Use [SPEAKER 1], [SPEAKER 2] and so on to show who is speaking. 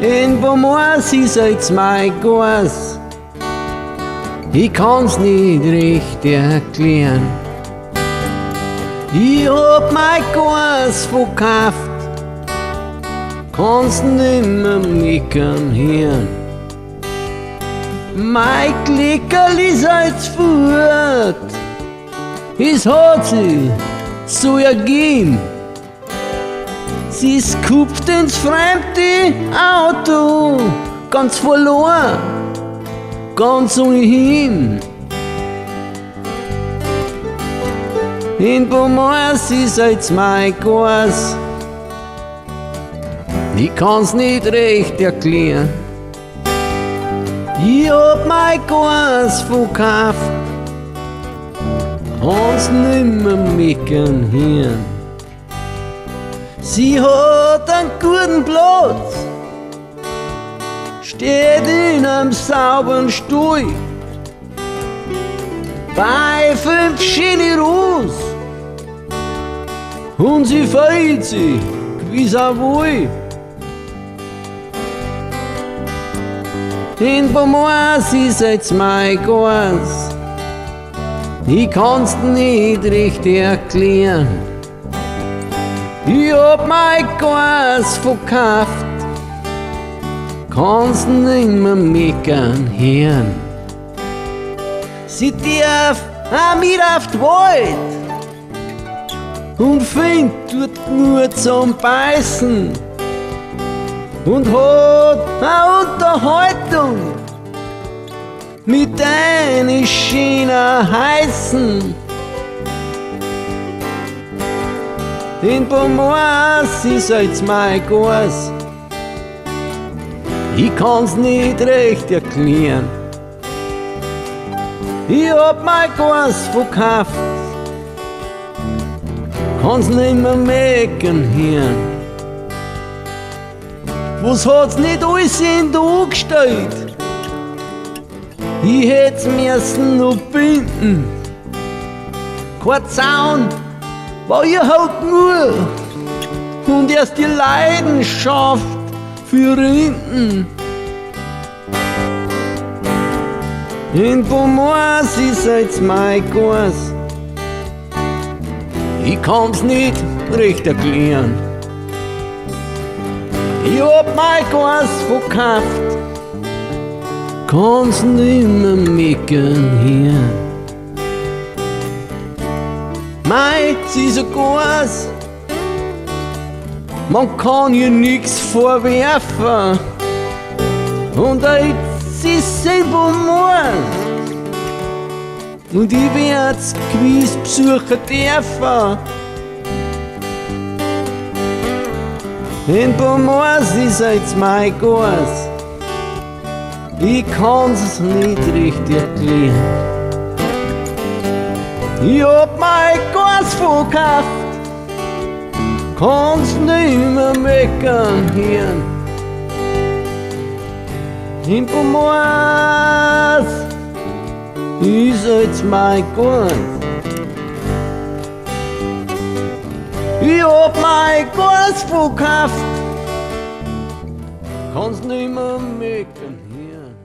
[SPEAKER 1] In Bomoas ist jetzt mein Goaß. Ich kann's nicht recht erklären. Ich hab mein Goaß verkauft, kann's nimmer meckern hören. Mein Klickerl ist jetzt fort, es hat sich so ergeben. Sie ist gekupft ins fremde Auto, ganz verloren, ganz ohne Haejm. In Bomoas ist jetzt mein Goaß. Ich kann's nicht recht erklären. Ich hab mein Goaß verkauft, kann's nimmer meckern hören. Sie hat einen guten Platz, steht in einem sauberen Stall, bei 5 schöne Rosen, und sie freut sich, gewiss auch wohl. In Bomoas ist jetzt mein Goaß, ich kann's nicht recht erklären. Ich hab mein Goaß verkauft, kann's nimmer meckern hören. Sie darf auch mit auf den Wald und findet dort nur zum Beißen und hat eine Unterhaltung mit einer schönen Heißen. In Bomoas ist jetzt mein Goaß, ich kann's nicht recht erklären. Ich hab mein Goaß verkauft, kann's nimmer meckern hören. Was hat's nicht alles in den angestellt? Ich hätt's müssen noch binden. Kein Zaun war ihr halt nur und erst die Leidenschaft für Rinden. In Bomoas ist jetzt mein Goaß, ich kann's nicht recht erklären. Ich hab mein Goaß verkauft, kann's nimmer meckern hören. Meins ist ein Goaß, man kann ihr nix vorwerfen. Und jetzt ist sie Bomoas, und ich werd's gewiss besuchen dürfen. In Bomoas ist jetzt mein Goaß, ich kann's nicht recht erklären. Ich hab mein Goaß verkauft, kann's nimmer meckern hören. In Bomoas ist jetzt mein Goaß, ich hab mein Goaß verkauft, kann's nimmer meckern hören.